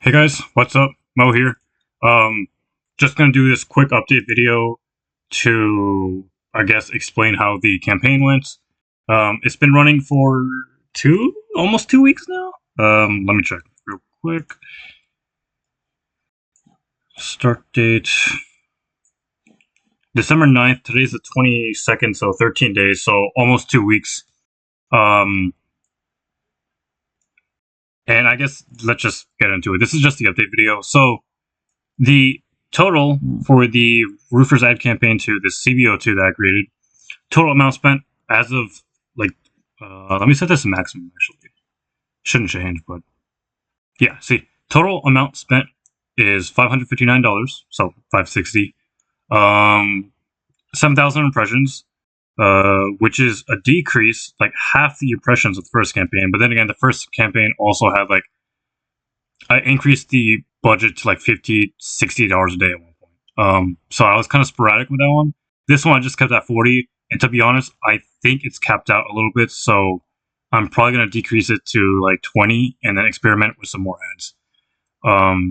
Hey guys, what's up? Mo here. Um, just gonna do this quick update video to, I guess, explain how the campaign went. It's been running for almost 2 weeks now. Let me check real quick. Start date December 9th. Today's the 22nd, so 13 days, so almost 2 weeks. And I guess let's just get into it. This is just the update video. So the total for the Roofers ad campaign to the CBO2 that I created, total amount spent as of let me set this to maximum actually. Shouldn't change, but yeah, see, total amount spent is $559, so $560. 7,000 impressions, which is a decrease, like half the impressions of the first campaign. But then again, the first campaign also had I increased the budget to like $50, $60 a day at one point. So I was kind of sporadic with that one. This one I just kept at 40, and to be honest, I think it's capped out a little bit. So I'm probably gonna decrease it to like 20, and then experiment with some more ads.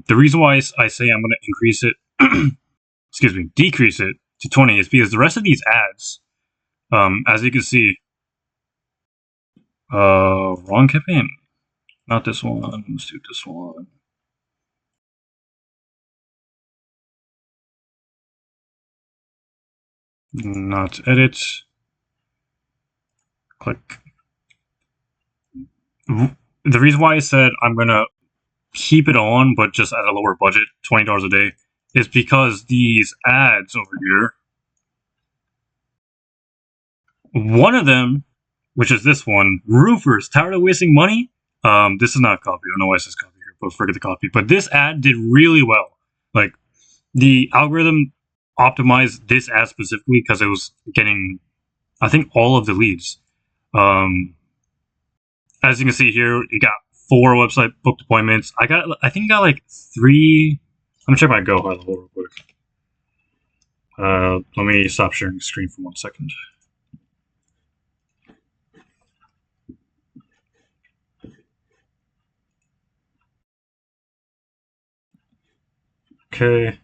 The reason why I say I'm gonna increase it, decrease it to 20 is because the rest of these ads, as you can see, wrong campaign, not this one. Let's do this one. Not edit. Click. The reason why I said I'm gonna keep it on, but just at a lower budget, $20 a day, is because these ads over here, one of them, which is this one, Roofers, tired of wasting money? This is not copy. I don't know why it says copy here, but forget the copy. But this ad did really well. Like, the algorithm optimized this ad specifically because it was getting, I think, all of the leads. As you can see here, it got 4 website booked appointments. I think I got like 3. Let me check my Go high level real quick. Let me stop sharing the screen for 1 second. Okay.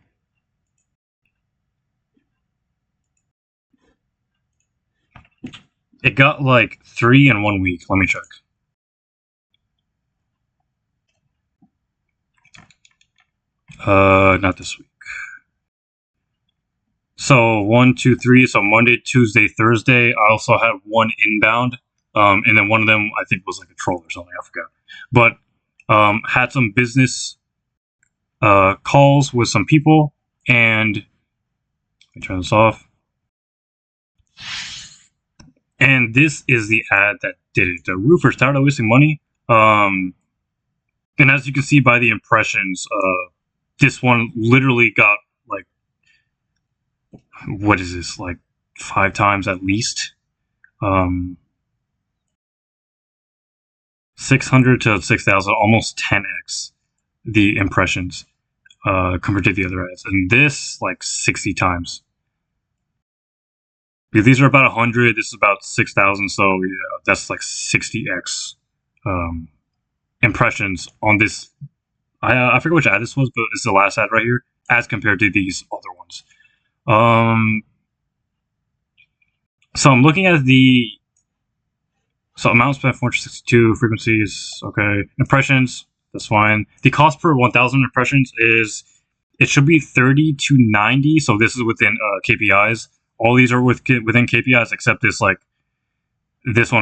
It got like 3 in 1 week. Let me check. Not this week. So 1, 2, 3. So Monday, Tuesday, Thursday. I also had 1 inbound, and then one of them I think was like a troll or something. I forgot. But had some business calls with some people, and let me turn this off. And this is the ad that did it. The Roofers, tired of wasting money. And as you can see by the impressions, this one literally got like, what is this, like 5 times at least? 600 to 6,000, almost 10x the impressions compared to the other ads. And this, like 60 times. Because these are about 100, this is about 6,000, so yeah, that's like 60x impressions on this. I forget which ad this was, but it's the last ad right here, as compared to these other ones. So I'm looking at amount spent 462, frequencies, okay. Impressions, that's fine. The cost per 1,000 impressions it should be 30 to 90, so this is within KPIs. All these are within KPIs except this one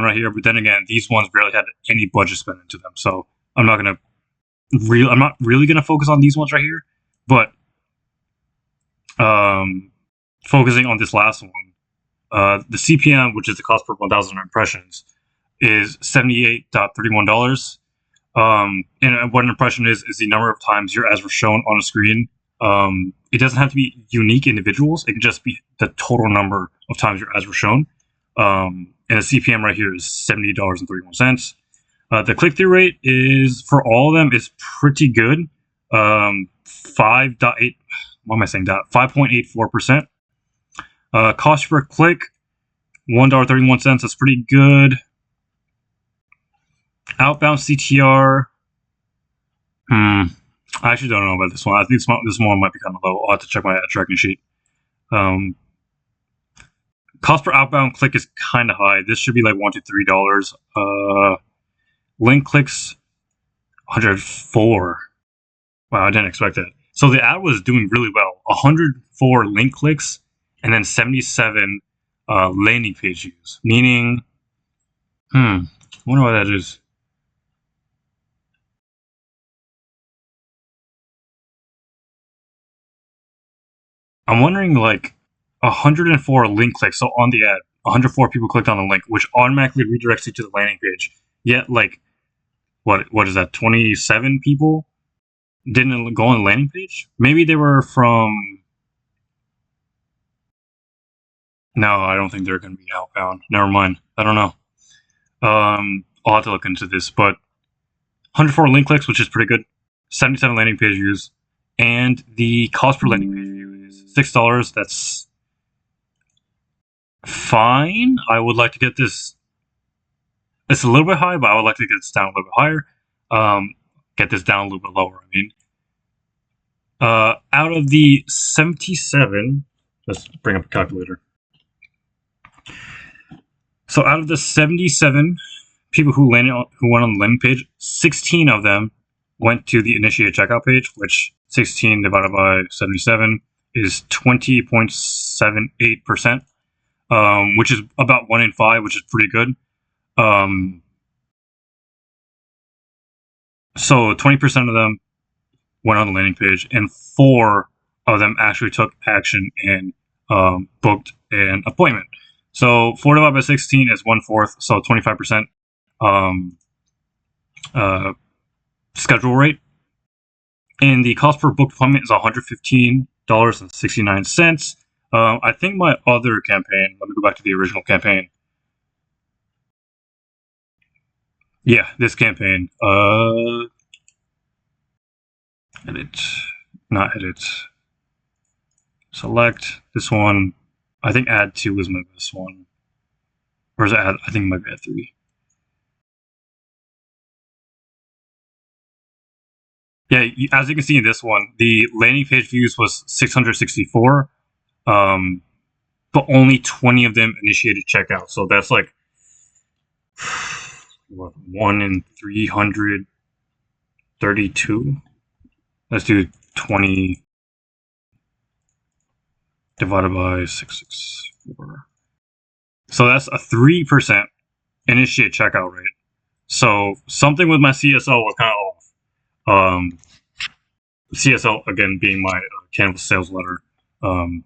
right here. But then again, these ones barely had any budget spent into them, so I'm not really gonna focus on these ones right here. But focusing on this last one, the CPM, which is the cost per 1,000 impressions, is $78.31. And what an impression is the number of times your ads were shown on a screen. It doesn't have to be unique individuals. It can just be the total number of times your ads were shown. And the CPM right here is $70.31. The click-through rate is, for all of them, is pretty good. 5.8. What am I saying? 5.84%. Cost per click, $1.31. That's pretty good. Outbound CTR. I actually don't know about this one. I think this one might be kind of low. I'll have to check my ad tracking sheet. Cost per outbound click is kind of high. This should be like $1 to $3. Link clicks 104. Wow, I didn't expect that. So the ad was doing really well. 104 link clicks and then 77 landing page views. Meaning, I wonder what that is. I'm wondering like 104 link clicks. So on the ad, 104 people clicked on the link, which automatically redirects you to the landing page. Yet, like, what is that? 27 people didn't go on the landing page. Maybe they were from. No, I don't think they're going to be outbound. Never mind. I don't know. I'll have to look into this, but 104 link clicks, which is pretty good. 77 landing page views, and the cost per landing page view is $6. That's fine. I would like to get this. It's a little bit high, but I would like to get this down a little bit higher. Get this down a little bit lower. I mean, out of the 77, let's bring up a calculator. So out of the 77 people who went on the landing page, 16 of them went to the initiate checkout page, which 16 divided by 77 is 20.78%, which is about 1 in 5, which is pretty good. So 20% of them went on the landing page, and 4 of them actually took action and booked an appointment. So 4 divided by 16 is 1/4, so 25% schedule rate. And the cost per booked appointment is $115.69. I think my other campaign, let me go back to the original campaign. Yeah, this campaign. Edit. Not edit. Select this one. I think ad 2 is my best one. Or is it ad? I think it might be ad 3. Yeah, as you can see in this one, the landing page views was 664, but only 20 of them initiated checkout. So that's like 1 in 332. Let's do 20 divided by 664. So that's a 3% initiate checkout rate. So something with my CSL was kind of off. CSL, again, being my Canvas sales letter,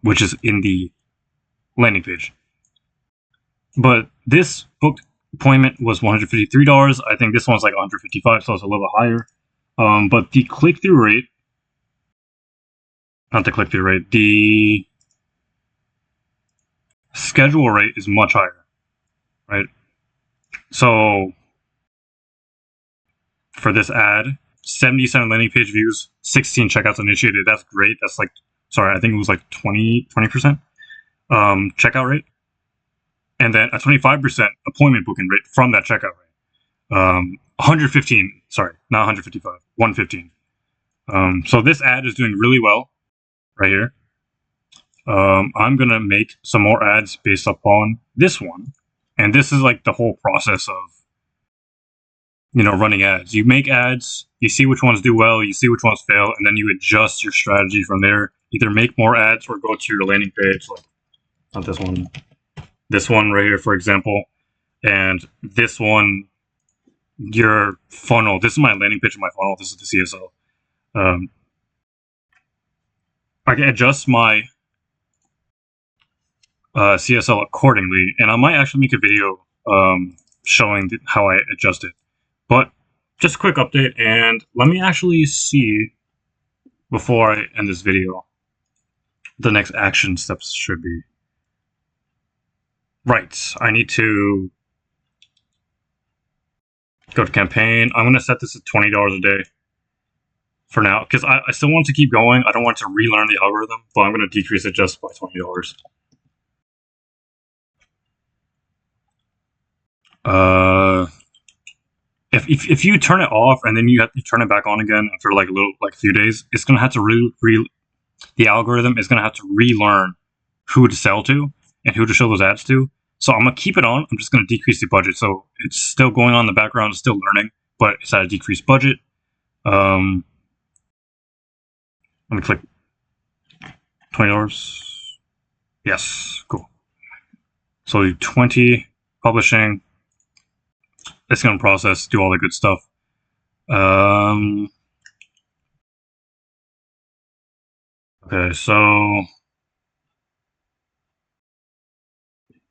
which is in the landing page. But this booked appointment was $153. I think this one's like $155, so it's a little bit higher. But the click-through rate, not the click-through rate, the schedule rate is much higher, right? So for this ad, 77 landing page views, 16 checkouts initiated. That's great. That's like, sorry, I think it was like 20% checkout rate. And then a 25% appointment booking rate from that checkout rate. 115, sorry, not 155, 115. So this ad is doing really well right here. I'm going to make some more ads based upon this one. And this is like the whole process of, running ads. You make ads, you see which ones do well, you see which ones fail, and then you adjust your strategy from there. Either make more ads or go to your landing page, like not this one. This one right here, for example, and this one, your funnel. This is my landing page of my funnel. This is the CSL. I can adjust my CSL accordingly, and I might actually make a video showing how I adjust it. But just a quick update, and let me actually see, before I end this video, the next action steps should be. Right, I need to go to campaign. I'm going to set this at $20 a day for now, because I still want to keep going. I don't want to relearn the algorithm, but I'm going to decrease it just by $20. if you turn it off and then you have to turn it back on again after like a few days, it's gonna have to the algorithm is gonna have to relearn who to sell to and who to show those ads to. So I'm gonna keep it on. I'm just gonna decrease the budget. So it's still going on in the background, it's still learning, but it's at a decreased budget. Let me click $20. Yes, cool. So 20 publishing. It's gonna process, do all the good stuff. Okay, so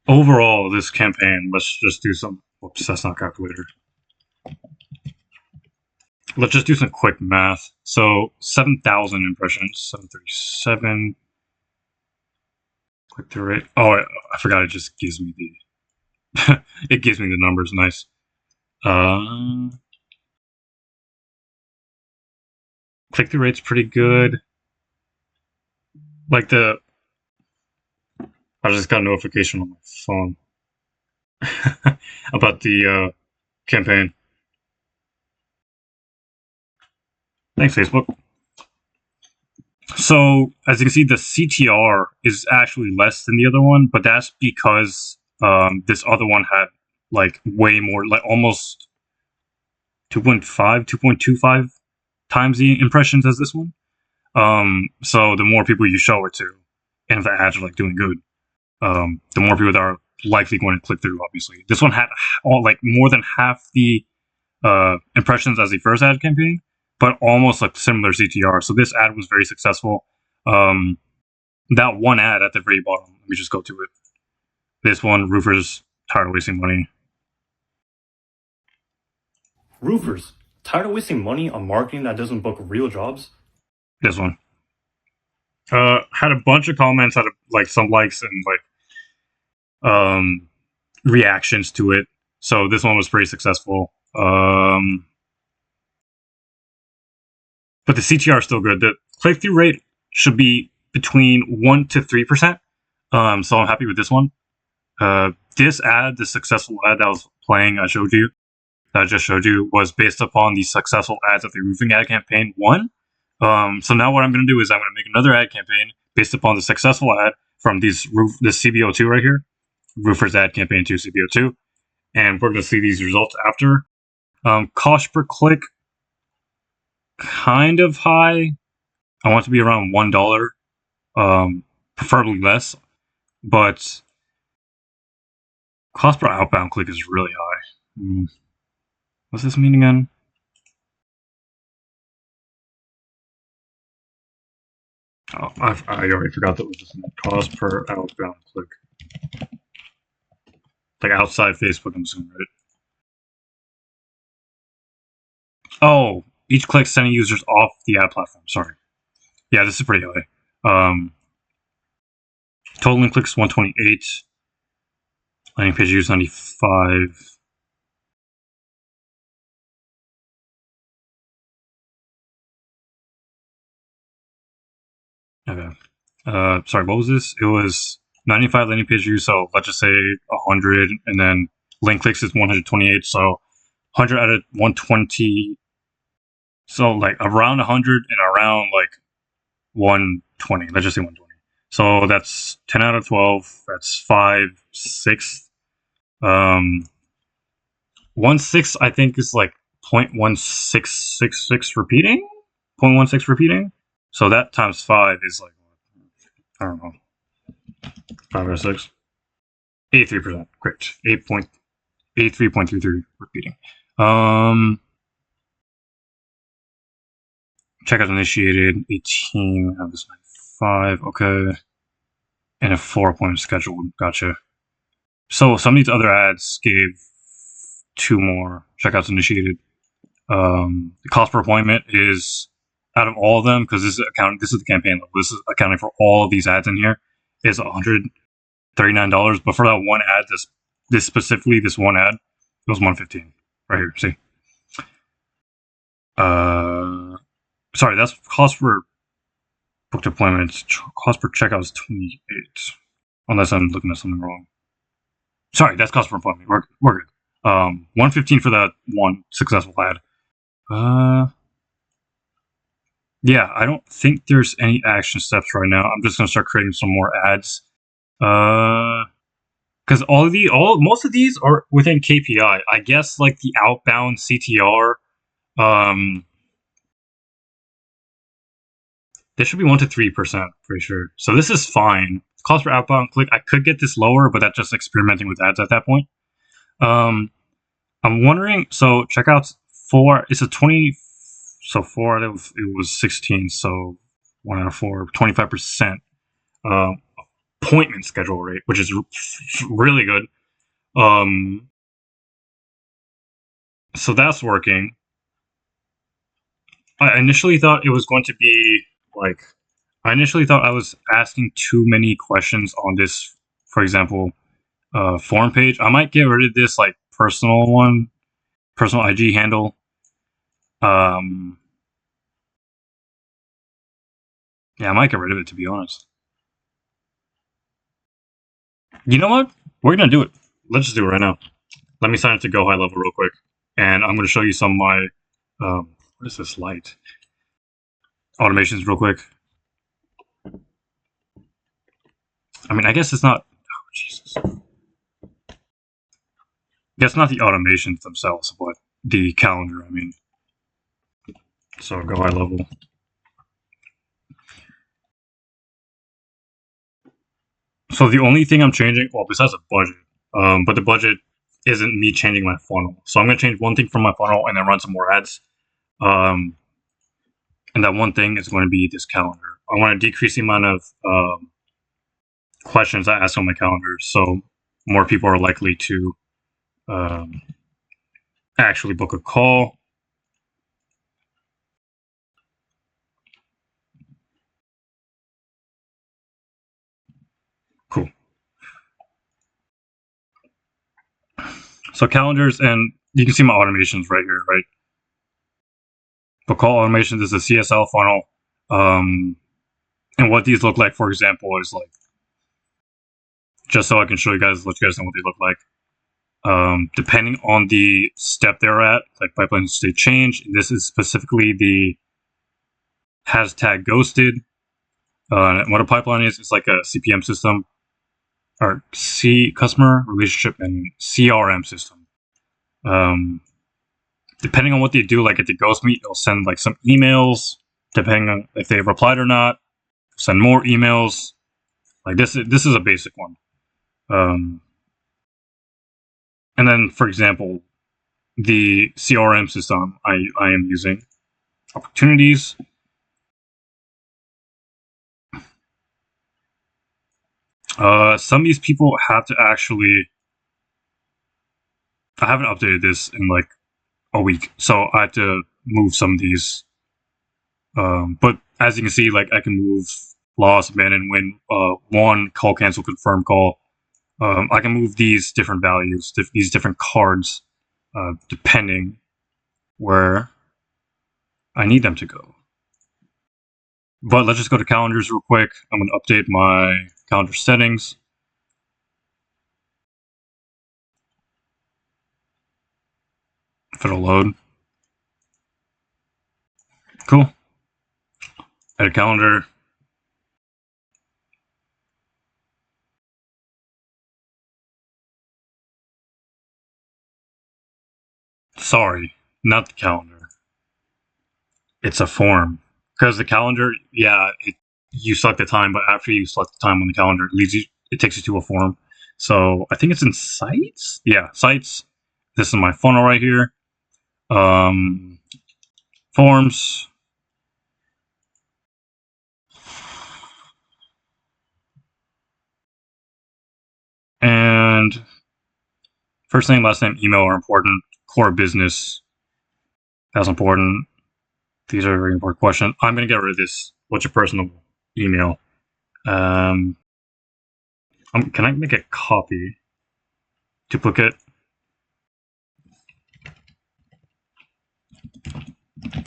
overall, this campaign, let's just do some. Whoops, that's not calculator. Let's just do some quick math. So 7,000 impressions, 737. Click through rate. Oh, I forgot. It just gives me the. It gives me the numbers. Nice. Click through rate's pretty good. Like I just got a notification on my phone about the campaign. Thanks, Facebook. So, as you can see, the CTR is actually less than the other one, but that's because this other one had like way more, like almost 2.5, 2.25 times the impressions as this one. So the more people you show it to, and if the ads are like doing good, the more people that are likely going to click through. Obviously, this one had like more than half the impressions as the first ad campaign, but almost like similar CTR. So this ad was very successful. That one ad at the very bottom, let me just go to it. This one, roofers tired of wasting money. Roofers tired of wasting money on marketing that doesn't book real jobs? This one had a bunch of comments, had like some likes and like reactions to it. So this one was pretty successful. But the CTR is still good. The click-through rate should be between 1 to 3%. So I'm happy with this one. This ad, the successful ad that was playing, I just showed you, was based upon the successful ads that the roofing ad campaign won. So now what I'm going to do is I'm going to make another ad campaign based upon the successful ad from this CBO2 right here, Roofers Ad Campaign 2 CBO2, and we're going to see these results after. Cost per click, kind of high. I want it to be around $1, preferably less, but cost per outbound click is really high. What's this mean again? Oh, I already forgot that was just cost per outbound click. Like outside Facebook, I'm assuming, right? Oh, each click sending users off the ad platform. Sorry. Yeah, this is pretty high. Total clicks 128. Landing page views 95. Okay. Sorry, what was this? It was 95 landing page views, so let's just say 100, and then link clicks is 128, so 100 out of 120. So like around 100 and around like 120. Let's just say 120. So that's 10 out of 12. That's 5, 6. 1/6, I think, is like 0.1666 repeating. 0.16 repeating. So that times 5 is like, I don't know, 5 out of 6. 83%. Great. 83.33 repeating. Checkout initiated 18 out of this 5. Okay. And a 4-point scheduled. Gotcha. So some of these other ads gave 2 more checkouts initiated. The cost per appointment is, out of all of them, because this is the campaign level, this is accounting for all of these ads in here, is $139. But for that one ad, this specifically, this one ad, it was $115 right here. See. Sorry, that's cost per booked appointments. Cost per checkout is 28. Unless I'm looking at something wrong. Sorry, that's cost per appointment. We're good. 115 for that one successful ad. Yeah, I don't think there's any action steps right now. I'm just gonna start creating some more ads. Because most of these are within KPI. I guess like the outbound CTR, um, this should be 1 to 3%, pretty sure. So this is fine. Cost per outbound click, I could get this lower, but that's just experimenting with ads at that point. I'm wondering. So checkouts four. It's a 20. So four. It was 16. So 1 out of 4, 25%. Appointment schedule rate, which is really good. So that's working. I initially thought it was going to be like, I initially thought I was asking too many questions on this, for example, form page. I might get rid of this like personal IG handle. Um, yeah, I might get rid of it, to be honest. You know what? We're gonna do it. Let's just do it right now. Let me sign it to Go High Level real quick, and I'm gonna show you some of my what is this light automations real quick. I mean, I guess it's not. Oh, Jesus. I guess not the automations themselves, but the calendar. I mean, so Go High Level. So the only thing I'm changing, well, besides the budget, but the budget isn't me changing my funnel. So I'm gonna change one thing from my funnel and then run some more ads. Um, and that one thing is going to be this calendar. I want to decrease the amount of questions I ask on my calendar, so more people are likely to um, actually book a call. Cool. So calendars, and you can see my automations right here, right? But call automations is a CSL funnel. And what these look like, for example, is like, just so I can show you guys, let you guys know what they look like. Depending on the step they're at, like pipeline state change, this is specifically the hashtag ghosted. What a pipeline is, it's like a CPM system, or customer relationship and CRM system. Depending on what they do, like if they ghost me, they'll send like some emails. Depending on if they've replied or not, send more emails. Like this is a basic one. And then, for example, the CRM system I am using opportunities. Some of these people have to actually. I haven't updated this in like a week, so I have to move some of these. But as you can see, like I can move loss, abandon, win, one call, cancel, confirm call. I can move these different values, these different cards, depending where I need them to go. But let's just go to calendars real quick. I'm going to update my calendar settings. If it'll load. Cool. Edit calendar. Sorry, not the calendar. It's a form. Because the calendar, yeah, you select the time, but after you select the time on the calendar, it takes you to a form. So I think it's in Sites. Yeah, Sites. This is my funnel right here. Forms. And first name, last name, email are important. Core business, that's important. These are very important questions. I'm going to get rid of this. What's your personal email? Can I make a copy? Duplicate.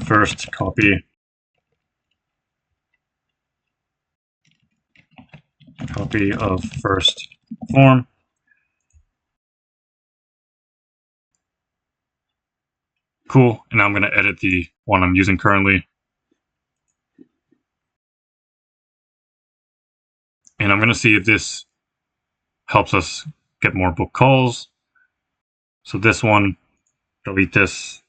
First copy. Copy of first form. Cool. And now I'm going to edit the one I'm using currently. And I'm going to see if this helps us get more book calls. So this one, delete this.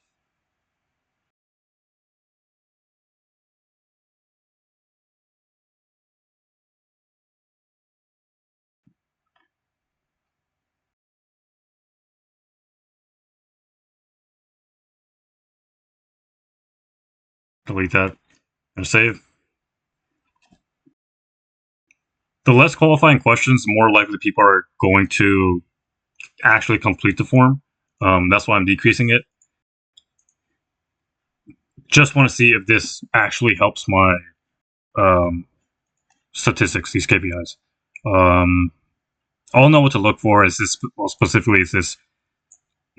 Delete that and save. The less qualifying questions, the more likely people are going to actually complete the form. That's why I'm decreasing it. Just want to see if this actually helps my statistics, these KPIs. I'll know what to look for. Is this, well, specifically, is this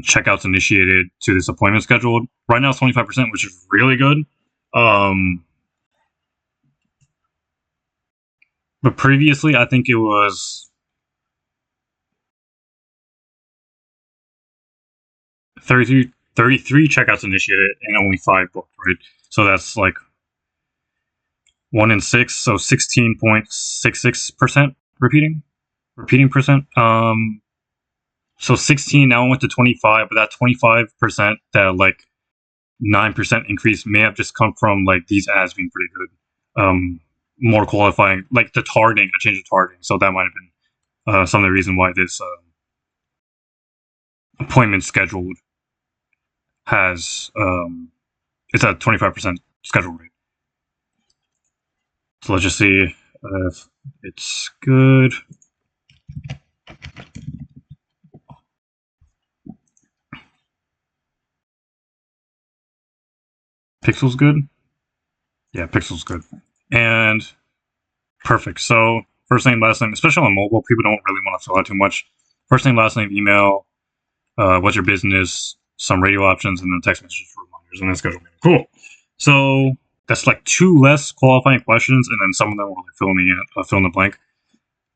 checkouts initiated to this appointment scheduled? Right now it's 25%, which is really good. But previously, I think it was 33 checkouts initiated and only 5 booked, right? So that's like 1 in 6, so 16.66% repeating percent. So 16 now went to 25, but that 25%, that like 9% increase may have just come from like these ads being pretty good. More qualifying, like the targeting, a change of targeting. So that might have been some of the reason why this appointment scheduled has it's at 25% schedule rate. So let's just see if it's good. Pixel's good. Yeah, Pixel's good. And perfect. So first name, last name, especially on mobile, people don't really want to fill out too much. First name, last name, email, what's your business, some radio options, and then text messages for reminders, and then schedule meeting. Cool. So that's like 2 less qualifying questions, and then some of them will like fill in the blank.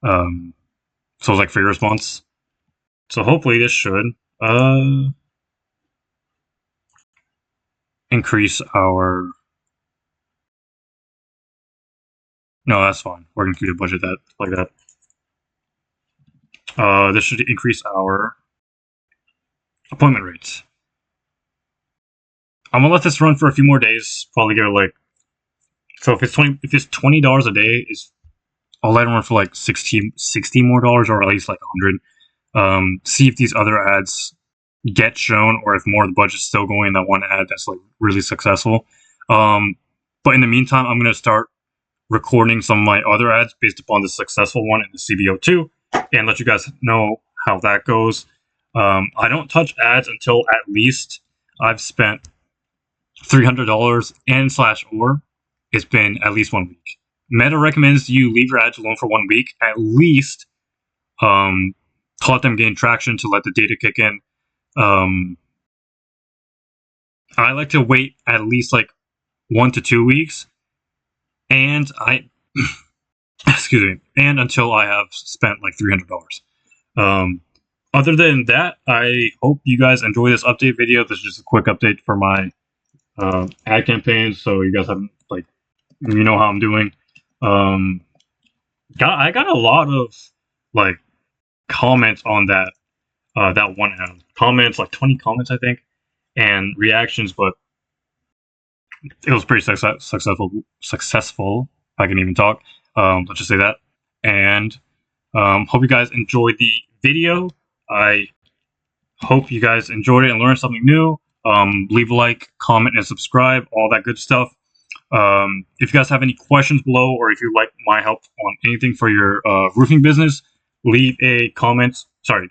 So it's like free response. So hopefully this should increase our. No, that's fine. We're gonna keep the budget that like that. This should increase our appointment rates. I'm gonna let this run for a few more days. Probably get like, so if it's $20 a day, is I'll let it run for like 60 more dollars, or at least like 100. See if these other ads get shown, or if more of the budget's still going in that one ad that's like really successful. But in the meantime, I'm gonna start recording some of my other ads based upon the successful one in the CBO2, and let you guys know how that goes. I don't touch ads until at least I've spent $300 and /or it's been at least 1 week. Meta recommends you leave your ads alone for 1 week at least, to let them gain traction, to let the data kick in. I like to wait at least like 1 to 2 weeks, and excuse me, and until I have spent like $300. Other than that, I hope you guys enjoy this update video. This is just a quick update for my ad campaigns, so you guys have like, you know how I'm doing. I got a lot of like comments on that that one ad. Comments, like 20 comments I think, and reactions, but it was pretty successful. If I can even talk. Let's just say that. And hope you guys enjoyed the video. I hope you guys enjoyed it and learned something new. Leave a like, comment, and subscribe, all that good stuff. If you guys have any questions below, or if you'd like my help on anything for your roofing business, leave a comment. Sorry,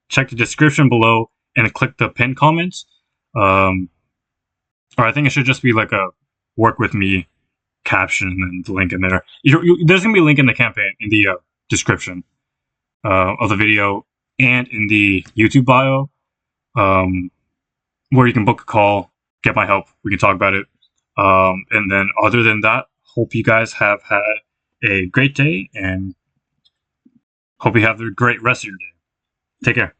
check the description below and click the pinned comments. Or I think it should just be like a work with me caption and the link in there. There's gonna be a link in the campaign in the description of the video and in the YouTube bio, where you can book a call, get my help. We can talk about it. And then other than that, hope you guys have had a great day, and hope you have a great rest of your day. Take care.